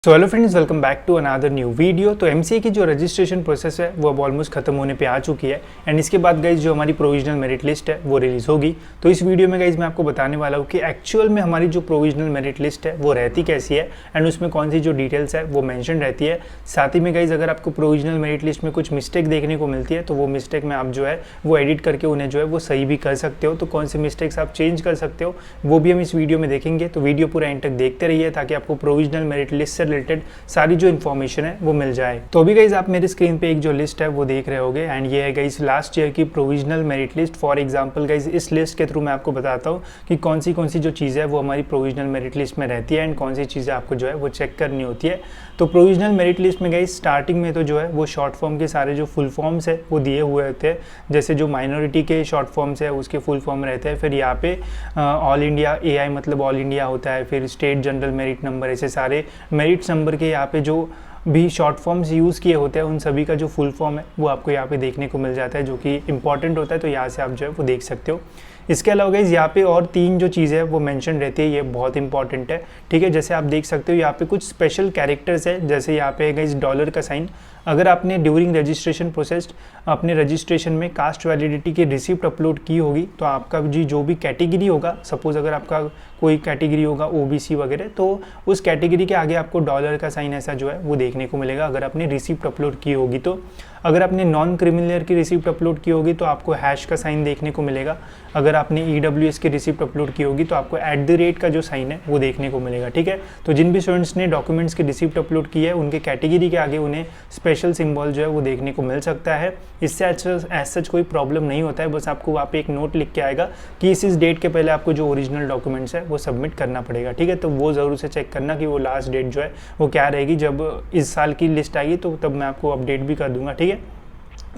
So hello friends, welcome back to another new video. तो MCA की जो registration process है वो अब ऑलमोस्ट खत्म होने पे आ चुकी है एंड इसके बाद गाइज जो हमारी प्रोविजनल मेरिट लिस्ट है वो रिलीज़ होगी। तो इस वीडियो में गाइज मैं आपको बताने वाला हूँ कि एक्चुअल में हमारी जो प्रोविजनल मेरिट लिस्ट है वो रहती कैसी है एंड उसमें कौन सी जो डिटेल्स है वो मेंशन रहती है। साथ ही में गाइज अगर आपको प्रोविजनल मेरिट लिस्ट में कुछ मिस्टेक देखने को मिलती है तो वो मिस्टेक में आप जो है वो एडिट करके उन्हें जो है वो सही भी कर सकते हो। तो कौन से मिस्टेक्स आप चेंज कर सकते हो वो भी हम इस वीडियो में देखेंगे। तो वीडियो पूरा एंड तक देखते रहिए ताकि आपको प्रोविजनल मेरिट लिस्ट से रिलेटेड सारी जो इन्फॉर्मेशन है वो मिल जाए। तो अभी गाइज आप मेरे स्क्रीन पे एक जो लिस्ट है वो देख रहे होगे एंड ये है गाइज लास्ट ईयर की provisional merit list. For example guys इस लिस्ट के थ्रू मैं आपको बताता हूँ कि कौन सी जो चीज़ें है वो हमारी प्रोविजनल मेरिट लिस्ट में रहती है एंड कौन सी चीज़ें आपको जो है वो चेक करनी होती है। तो प्रोविजनल मेरिट लिस्ट में गाइज स्टार्टिंग में तो जो है वो शॉर्ट फॉर्म के सारे जो फुल फॉर्म्स है वो दिए हुए होते हैं। जैसे जो माइनॉरिटी के शॉर्ट फॉर्म्स है उसके फुल फॉर्म रहते हैं। फिर यहाँ पे ऑल इंडिया AI मतलब ऑल इंडिया होता है। फिर स्टेट जनरल मेरिट नंबर, ऐसे सारे मेरिट नंबर के यहाँ पे जो भी शॉर्ट फॉर्म्स यूज़ किए होते हैं उन सभी का जो फुल फॉर्म है वो आपको यहाँ पे देखने को मिल जाता है, जो कि इंपॉर्टेंट होता है। तो यहाँ से आप जो है वो देख सकते हो। इसके अलावा गाइस यहाँ पे और 3 जो चीज़ें हैं वो मेंशन रहती है, ये बहुत इंपॉर्टेंट है। ठीक है, जैसे आप देख सकते हो यहाँ पे कुछ स्पेशल कैरेक्टर्स है। जैसे यहाँ पे गाइस डॉलर का साइन, अगर आपने ड्यूरिंग रजिस्ट्रेशन प्रोसेस अपने रजिस्ट्रेशन में कास्ट वैलिडिटी की रिसिप्ट अपलोड की होगी तो आपका जी जो भी कैटेगरी होगा, सपोज अगर आपका कोई कैटेगरी होगा OBC वगैरह, तो उस कैटेगरी के आगे आपको डॉलर का साइन ऐसा जो है वो देखने को मिलेगा अगर आपने रिसिप्ट अपलोड की होगी। तो अगर आपने नॉन क्रिमिनल की रिसिप्ट अपलोड की होगी तो आपको हैश का साइन देखने को मिलेगा। अगर आपने EWS की रिसिप्ट अपलोड की होगी तो आपको @ का जो साइन है वो देखने को मिलेगा। ठीक है, तो जिन भी स्टूडेंट्स ने डॉक्यूमेंट्स की रिसिप्ट अपलोड की है उनके कैटेगरी के आगे उन्हें स्पेशल सिंबल जो है वो देखने को मिल सकता है। इससे एज सच कोई प्रॉब्लम नहीं होता है, बस आपको वहाँ पे एक नोट लिख के आएगा कि इस डेट के पहले आपको जो ओरिजिनल डॉक्यूमेंट्स है वो सबमिट करना पड़ेगा। ठीक है, तो वो ज़रूर से चेक करना कि वो लास्ट डेट जो है वो क्या रहेगी। जब इस साल की लिस्ट आएगी तो तब मैं आपको अपडेट भी कर दूंगा। ठीक है,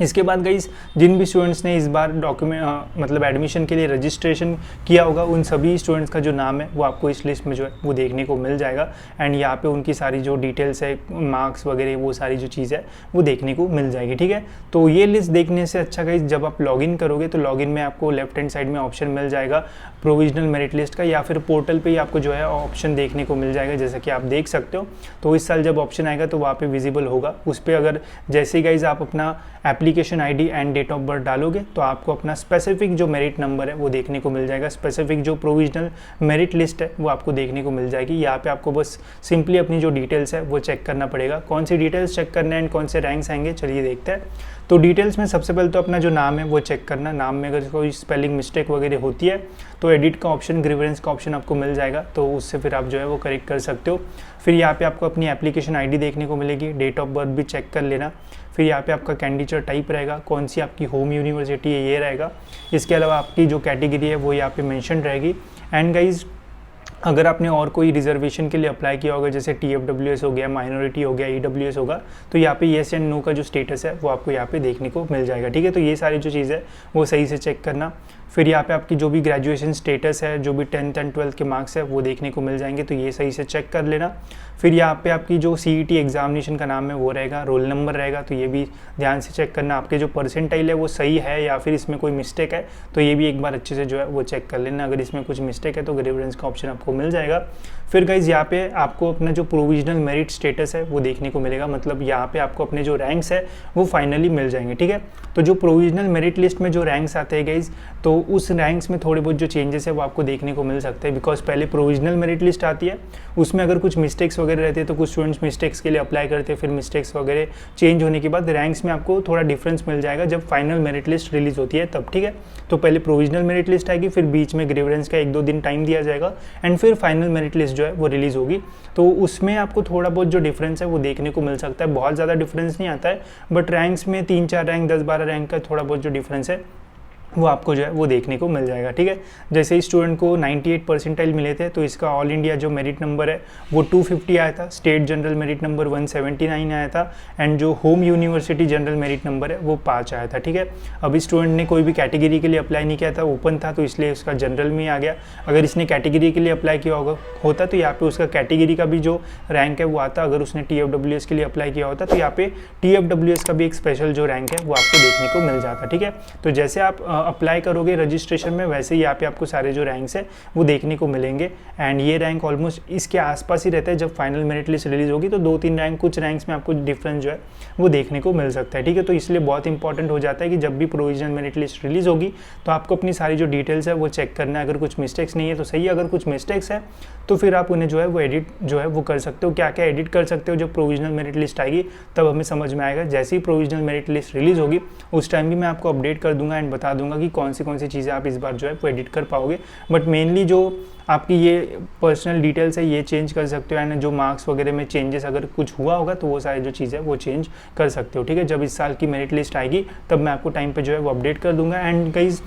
इसके बाद गाइस जिन भी स्टूडेंट्स ने इस बार डॉक्यूमेंट मतलब एडमिशन के लिए रजिस्ट्रेशन किया होगा उन सभी स्टूडेंट्स का जो नाम है वो आपको इस लिस्ट में जो है वो देखने को मिल जाएगा एंड यहाँ पे उनकी सारी जो डिटेल्स है, मार्क्स वगैरह, वो सारी जो चीज़ है वो देखने को मिल जाएगी। ठीक है, तो ये लिस्ट देखने से अच्छा गाइस जब आप लॉगिन करोगे तो लॉगिन में आपको लेफ्ट हैंड साइड में ऑप्शन मिल जाएगा प्रोविजनल मेरिट लिस्ट का, या फिर पोर्टल पर ही आपको जो है ऑप्शन देखने को मिल जाएगा जैसा कि आप देख सकते हो। तो इस साल जब ऑप्शन आएगा तो वहाँ पर विजिबल होगा। उस पर अगर जैसे ही गाइस आप अपना application ID and date of birth डालोगे तो आपको अपना स्पेसिफिक जो मेरिट नंबर है वो देखने को मिल जाएगा। स्पेसिफिक जो प्रोविजनल मेरिट लिस्ट है वो आपको देखने को मिल जाएगी। यहाँ पे आपको बस सिंपली अपनी जो डिटेल्स है वो चेक करना पड़ेगा। कौन सी डिटेल्स चेक करना है एंड कौन से रैंक्स आएंगे, चलिए देखते हैं। तो डिटेल्स में सबसे पहले तो अपना जो नाम है वो चेक करना। नाम में अगर कोई स्पेलिंग मिस्टेक वगैरह होती है तो एडिट का ऑप्शन, ग्रीवेंस का ऑप्शन आपको मिल जाएगा, तो उससे फिर आप जो है वो करेक्ट कर सकते हो। फिर यहाँ पे आपको अपनी एप्लीकेशन ID देखने को मिलेगी, डेट ऑफ बर्थ भी चेक कर लेना। फिर यहाँ पे आपका कैंडिडेट टाइप रहेगा, कौन सी आपकी होम यूनिवर्सिटी है ये रहेगा। इसके अलावा आपकी जो कैटेगरी है वो यहाँ पे मेंशन रहेगी। एंड गाइज अगर आपने और कोई रिजर्वेशन के लिए अप्लाई किया होगा, जैसे TFWS हो गया, माइनॉरिटी हो गया, EWS होगा, तो यहाँ पे येस एंड नो का जो स्टेटस है वो आपको यहाँ पे देखने को मिल जाएगा। ठीक है, तो ये सारी जो चीज़ है वो सही से चेक करना। फिर यहाँ पे आपकी जो भी ग्रेजुएशन स्टेटस है, जो भी 10th एंड 12th के मार्क्स है वो देखने को मिल जाएंगे, तो ये सही से चेक कर लेना। फिर यहाँ पे आपकी जो CET एग्जामिनेशन का नाम है वो रहेगा, रोल नंबर रहेगा, तो ये भी ध्यान से चेक करना। आपके जो परसेंटाइल है वो सही है या फिर इसमें कोई मिस्टेक है तो ये भी एक बार अच्छे से जो है वो चेक कर लेना। अगर इसमें कुछ मिस्टेक है तो ग्रीवेंस का ऑप्शन आपको मिल जाएगा। फिर गाइज यहाँ पे आपको अपना जो प्रोविजनल मेरिट स्टेटस है वो देखने को मिलेगा, मतलब यहाँ पे आपको अपने जो रैंक्स है वो फाइनली मिल जाएंगे। ठीक है, तो जो प्रोविजनल मेरिट लिस्ट में जो रैंक्स आते हैं गाइज, तो उस रैंक्स में थोड़े बहुत जो चेंजेस है वो आपको देखने को मिल सकते हैं। बिकॉज पहले प्रोविजनल मेरिट लिस्ट आती है, उसमें अगर कुछ मिस्टेक्स वगैरह रहते हैं तो कुछ स्टूडेंट्स मिस्टेक्स के लिए अप्लाई करते हैं, फिर मिस्टेक्स वगैरह चेंज होने के बाद रैंक्स में आपको थोड़ा डिफरेंस मिल जाएगा जब फाइनल मेरिट लिस्ट रिलीज होती है तब। ठीक है, तो पहले प्रोविजनल मेरिट लिस्ट आएगी, फिर बीच में ग्रीवेंस का 1-2 दिन टाइम दिया जाएगा एंड फिर फाइनल मेरिट लिस्ट जो है वो रिलीज होगी। तो उसमें आपको थोड़ा बहुत जो डिफरेंस है वो देखने को मिल सकता है। बहुत ज़्यादा डिफरेंस नहीं आता है, बट रैंक्स में 3-4 रैंक, 10-12 रैंक का थोड़ा बहुत जो डिफरेंस है वो आपको जो है वो देखने को मिल जाएगा। ठीक है, जैसे इस स्टूडेंट को 98 परसेंटाइल मिले थे तो इसका ऑल इंडिया जो मेरिट नंबर है वो 250 आया था, स्टेट जनरल मेरिट नंबर 179 आया था एंड जो home university general merit number है वो 5 आया था। ठीक है, अब इस स्टूडेंट ने कोई भी कैटेगरी के लिए अप्लाई नहीं किया था, ओपन था, तो इसलिए उसका जनरल में आ गया। अगर इसने कैटेगरी के लिए अप्लाई किया होता तो यहाँ पे उसका कैटेगरी का भी जो रैंक है वो आता। अगर उसने TFWS के लिए अप्लाई किया होता तो यहाँ पे TFWS का भी एक स्पेशल जो रैंक है वो आपको देखने को मिल जाता। ठीक है, तो जैसे आप अप्लाई करोगे रजिस्ट्रेशन में वैसे ही यहाँ पे आपको सारे जो रैंक्स है वो देखने को मिलेंगे। एंड ये रैंक ऑलमोस्ट इसके आसपास ही रहता है। जब फाइनल मेरिट लिस्ट रिलीज होगी तो 2-3 रैंक, कुछ रैंक्स में आपको डिफरेंस जो है वो देखने को मिल सकता है, ठीक है। तो इसलिए बहुत इंपॉर्टेंट हो जाता है कि जब भी प्रोविजनल मेरिट लिस्ट रिलीज होगी तो आपको अपनी सारी जो डिटेल्स है वो चेक करना है। अगर कुछ मिस्टेक्स नहीं है तो सही है, अगर कुछ मिस्टेक्स है तो फिर आप उन्हें जो है वो एडिट जो है वो कर सकते हो। क्या क्या एडिट कर सकते हो, जब प्रोविजनल मेरिट लिस्ट आएगी तब हमें समझ में आएगा। जैसे ही प्रोविजनल मेरिट लिस्ट रिलीज होगी उस टाइम भी मैं आपको अपडेट कर दूंगा एंड बता दूंगा कि कौन सी चीज़ें आप इस बार जो है वो एडिट कर पाओगे। बट मेनली जो आपकी ये पर्सनल डिटेल्स है ये चेंज कर सकते हो, एंड जो मार्क्स वगैरह में चेंजेस अगर कुछ हुआ होगा तो वो सारी जो चीज़ें वो चेंज कर सकते हो, ठीक है। जब इस साल की मेरिट लिस्ट आएगी तब मैं आपको टाइम पे जो है वो अपडेट कर दूंगा। एंड गाइस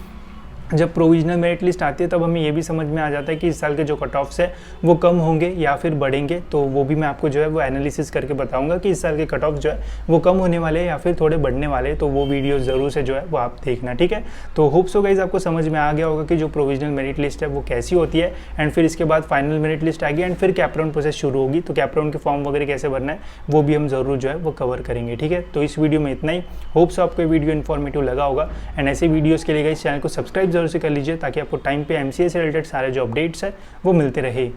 जब प्रोविजनल मेरिट लिस्ट आती है तब हमें ये भी समझ में आ जाता है कि इस साल के जो कट ऑफ्स है वो कम होंगे या फिर बढ़ेंगे, तो वो भी मैं आपको जो है वो एनालिसिस करके बताऊंगा कि इस साल के कट ऑफ जो है वो कम होने वाले हैं या फिर थोड़े बढ़ने वाले हैं। तो वो वीडियो ज़रूर से जो है वो आप देखना, ठीक है। तो होप सो गाइस आपको समझ में आ गया होगा कि जो प्रोविजनल मेरिट लिस्ट है वो कैसी होती है, एंड फिर इसके बाद फाइनल मेरिट लिस्ट आएगी एंड फिर कैप राउंड प्रोसेस शुरू होगी। तो कैप राउंड के फॉर्म वगैरह कैसे भरना है वो भी हम ज़रूर जो है वो कवर करेंगे, ठीक है। तो इस वीडियो में इतना ही। होप सो आपको वीडियो इन्फॉर्मेटिव लगा होगा, एंड ऐसे वीडियोज़ के लिए गाइस चैनल को सब्सक्राइब जरूर से कर लीजिए ताकि आपको टाइम पे एमसीए से रिलेटेड सारे जो अपडेट्स है वो मिलते रहे।